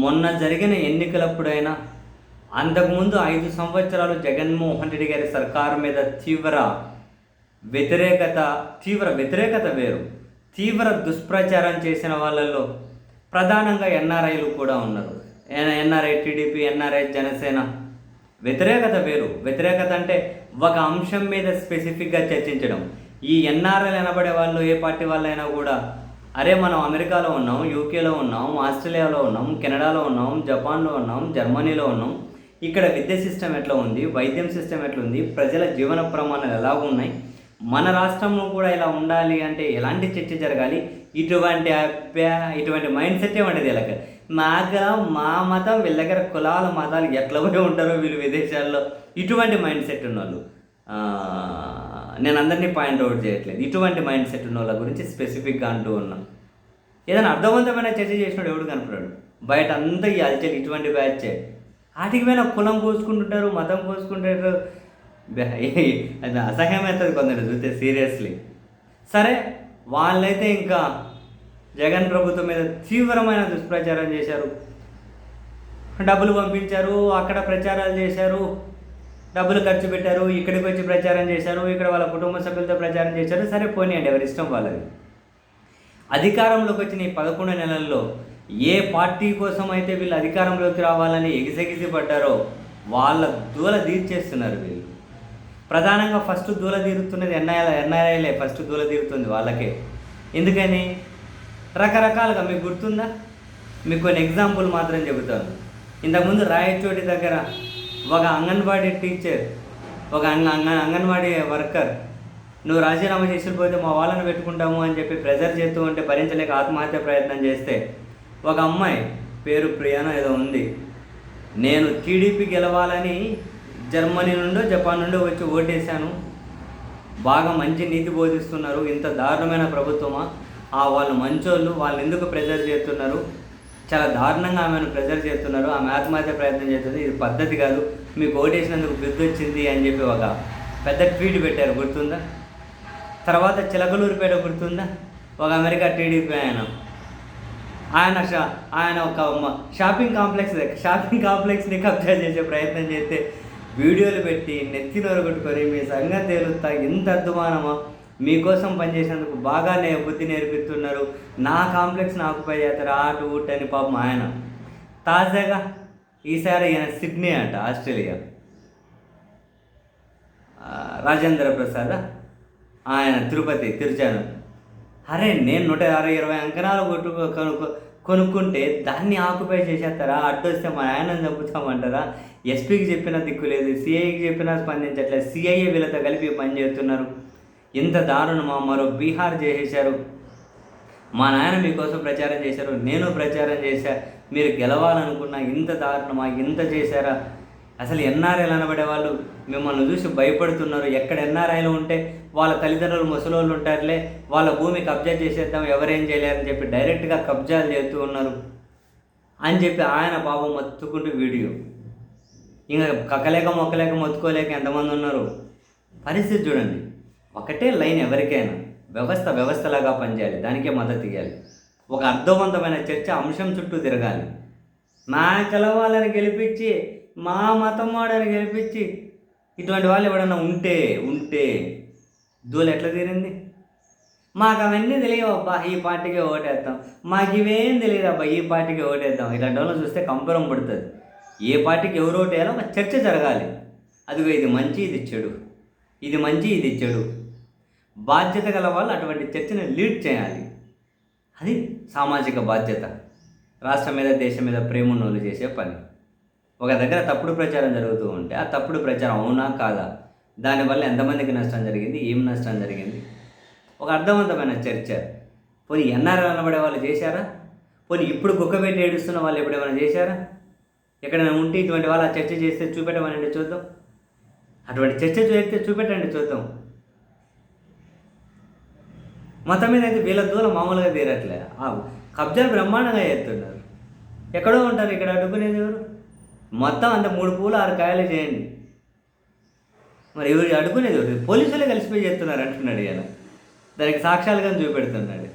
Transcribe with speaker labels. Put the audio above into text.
Speaker 1: మొన్న జరిగిన ఎన్నికలప్పుడైనా, అంతకుముందు 5 సంవత్సరాలు జగన్మోహన్ రెడ్డి గారి సర్కారు మీద వ్యతిరేకత వ్యతిరేకత వేరు. తీవ్ర దుష్ప్రచారం చేసిన వాళ్ళల్లో ప్రధానంగా ఎన్ఆర్ఐలు కూడా ఉన్నారు. NRI TDP, NRI Janasena. వ్యతిరేకత వేరు. వ్యతిరేకత అంటే ఒక అంశం మీద స్పెసిఫిక్గా చర్చించడం. ఈ ఎన్ఆర్ఐలు అనబడే వాళ్ళు ఏ పార్టీ వాళ్ళైనా కూడా, అరే మనం అమెరికాలో ఉన్నాం, యూకేలో ఉన్నాం, ఆస్ట్రేలియాలో ఉన్నాం, కెనడాలో ఉన్నాం, జపాన్లో ఉన్నాం, జర్మనీలో ఉన్నాం, ఇక్కడ విద్య సిస్టమ్ ఎట్లా ఉంది, వైద్యం సిస్టమ్ ఎట్లా ఉంది, ప్రజల జీవన ప్రమాణాలు ఎలా ఉన్నాయి, మన రాష్ట్రంలో కూడా ఇలా ఉండాలి అంటే ఎలాంటి చర్చ జరగాలి, ఇటువంటి మైండ్ సెట్ ఏమంటది వీళ్ళకి. మా మతం వీళ్ళ దగ్గర కులాల మతాలు ఎట్లా పోయి ఉంటారో వీళ్ళు విదేశాల్లో, ఇటువంటి మైండ్ సెట్ ఉన్నవాళ్ళు. నేను అందరినీ పాయింట్అవుట్ చేయట్లేదు. ఇటువంటి మైండ్ సెట్ ఉన్న వాళ్ళ గురించి స్పెసిఫిక్గా అంటూ ఉన్నాం. ఏదైనా అర్థవంతమైన చర్చ చేసినాడు ఎవడు కనపడాడు. బయట అంతా ఈ అల్చలు ఇటువంటి బ్యాచే. వాటికి పైన కులం కోసుకుంటుంటారు, మతం కోసుకుంటారు. అది అసహ్యమవుతుంది కొందరు చూస్తే సీరియస్లీ. సరే, వాళ్ళైతే ఇంకా జగన్ ప్రభుత్వం మీద తీవ్రమైన దుష్ప్రచారం చేశారు. డబ్బులు పంపించారు, అక్కడ ప్రచారాలు చేశారు, డబ్బులు ఖర్చు పెట్టారు, ఇక్కడికి వచ్చి ప్రచారం చేశారు, ఇక్కడ వాళ్ళ కుటుంబ సభ్యులతో ప్రచారం చేశారు. సరే పోనీయండి, ఎవరి ఇష్టం వాళ్ళది. అధికారంలోకి వచ్చిన ఈ 11 నెలల్లో ఏ పార్టీ కోసం అయితే వీళ్ళు అధికారంలోకి రావాలని ఎగిసెగిసి పడ్డారో వాళ్ళ దూల తీర్చేస్తున్నారు వీళ్ళు. ప్రధానంగా ఫస్ట్ దూల తీరుతున్నది ఎన్ఆర్ఐలే. ఫస్ట్ దూల తీరుతుంది వాళ్ళకే. ఎందుకని? రకరకాలుగా. మీకు గుర్తుందా? మీకు కొన్ని ఎగ్జాంపుల్ మాత్రం చెబుతాను. ఇంతకుముందు రాయచోటి దగ్గర ఒక అంగన్వాడీ టీచర్, ఒక అంగన్వాడీ వర్కర్, నువ్వు రాజీనామా చేసిపోతే మా వాళ్ళని పెట్టుకుంటాము అని చెప్పి ప్రెజర్ చేస్తూ ఉంటే భరించలేక ఆత్మహత్య ప్రయత్నం చేస్తే, ఒక అమ్మాయి పేరు ప్రియానో ఏదో ఉంది, నేను టీడీపీ గెలవాలని జర్మనీ నుండో జపాన్ నుండో వచ్చి ఓటేశాను, బాగా మంచి నీతి బోధిస్తున్నారు, ఇంత దారుణమైన ప్రభుత్వమా, వాళ్ళు మంచోళ్ళు, వాళ్ళు ఎందుకు ప్రెజర్ చేస్తున్నారు, చాలా దారుణంగా ఆమెను ప్రెజర్ చేస్తున్నారు, ఆమె ఆత్మహత్య ప్రయత్నం చేస్తుంది, ఇది పద్ధతి కాదు, మీకు ఓటేసినందుకు బుద్ధి వచ్చింది అని చెప్పి ఒక పెద్ద ట్వీట్ పెట్టారు. గుర్తుందా? తర్వాత చిలకలూరిపేట గుర్తుందా? ఒక అమెరికా టీడీపీ ఆయన ఒక షాపింగ్ కాంప్లెక్స్ని కబ్జా చేసే ప్రయత్నం చేస్తే వీడియోలు పెట్టి నెత్తి నొరగొట్టుకొని మీ సంగతి తేలుతా, ఎంత అద్దుమానమా, మీకోసం పనిచేసేందుకు బాగానే బుద్ధి నేర్పిస్తున్నారు, నా కాంప్లెక్స్ని ఆక్యుపై చేస్తారు ఆటు ఊట్ అని పాపం ఆయన. తాజాగా ఈసారి ఈయన సిడ్నీ అంట, ఆస్ట్రేలియా, రాజేంద్ర ప్రసాద్, ఆయన తిరుచాను. అరే నేను 120 అంకణాలు కొనుక్కుంటే దాన్ని ఆక్యుపై చేసేస్తారా, అడ్డొస్తే మా ఆయనను చంపుతామంటారా, ఎస్పీకి చెప్పినా దిక్కు లేదు, సిఐకి చెప్పినా స్పందించట్లేదు, సిఐఏ వీళ్ళతో కలిపి పనిచేస్తున్నారు, ఇంత దారుణమా, మరో బీహార్ చేసేశారు, మా నాయన మీకోసం ప్రచారం చేశారు, నేను ప్రచారం చేశా, మీరు గెలవాలనుకున్నా, ఇంత దారుణమా, ఇంత చేశారా, అసలు ఎన్ఆర్ఐలు అనబడే వాళ్ళు మిమ్మల్ని చూసి భయపడుతున్నారు, ఎక్కడ ఎన్ఆర్ఐలు ఉంటే వాళ్ళ తల్లిదండ్రులు ముసలోళ్ళు ఉంటారులే, వాళ్ళ భూమి కబ్జా చేసేద్దాం, ఎవరేం చేయలేరని చెప్పి డైరెక్ట్గా కబ్జాలు చేస్తూ ఉన్నారు అని చెప్పి ఆయన పాపం మొత్తుకుంటూ వీడియో. ఇంకా కక్కలేక మొక్కలేక మొత్తుకోలేక ఎంతమంది ఉన్నారు. పరిస్థితి చూడండి. ఒకటే లైన్ ఎవరికైనా, వ్యవస్థలాగా పనిచేయాలి, దానికే మద్దతు ఇవ్వాలి, ఒక అర్థవంతమైన చర్చ అంశం చుట్టూ తిరగాలి. నా కలవాలని గెలిపించి, మా మతం వాడని గెలిపించి, ఇటువంటి వాళ్ళు ఎవడన్నా ఉంటే దూలు ఎట్లా తీరింది? మాకు అవన్నీ తెలియవు అబ్బా, ఈ పార్టీకి ఓటేద్దాం, మాకు ఇవేం తెలియదు అబ్బా, ఈ పార్టీకి ఓటేద్దాం, ఇలాంటి వాళ్ళని చూస్తే కంపరం పడుతుంది. ఏ పార్టీకి ఎవరు ఓటేయాలో ఒక చర్చ జరగాలి. అదిగో ఇది మంచి, ఇది చెడు, ఇది మంచి, ఇది చెడు. బాధ్యత గల వాళ్ళు అటువంటి చర్చను లీడ్ చేయాలి. అది సామాజిక బాధ్యత. రాష్ట్రం మీద, దేశం మీద ప్రేమ ఉన్నోళ్ళు చేసే పని. ఒక దగ్గర తప్పుడు ప్రచారం జరుగుతూ ఉంటే ఆ తప్పుడు ప్రచారం అవునా కాదా, దానివల్ల ఎంతమందికి నష్టం జరిగింది, ఏం నష్టం జరిగింది, ఒక అర్థవంతమైన చర్చ. పోనీ ఎన్ఆర్ఐ అనబడే వాళ్ళు చేశారా? పోనీ ఇప్పుడు కుక్కబెట్టి ఏడుస్తున్న వాళ్ళు ఎప్పుడేమైనా చేశారా? ఎక్కడైనా ఉంటే ఇటువంటి వాళ్ళు ఆ చర్చ చేస్తే చూపెట్టమనండి చూద్దాం. అటువంటి చర్చ చేస్తే చూపెట్టండి చూద్దాం. మతం మీద అయితే వీళ్ళ దూరం మామూలుగా తీరట్లే. కబ్జాలు బ్రహ్మాండంగా చేస్తున్నారు. ఎక్కడో ఉంటారు, ఇక్కడ అడ్డుకునేది ఎవరు? మొత్తం అంత 3 పూలు 6 కాయలు చేయండి. మరి ఎవరు అడ్డుకునేది ఎవరు? పోలీసులే కలిసిపోయి చేస్తున్నారు అంటున్నాడు. ఇలా దానికి సాక్ష్యాలుగా చూపెడుతున్నాడు.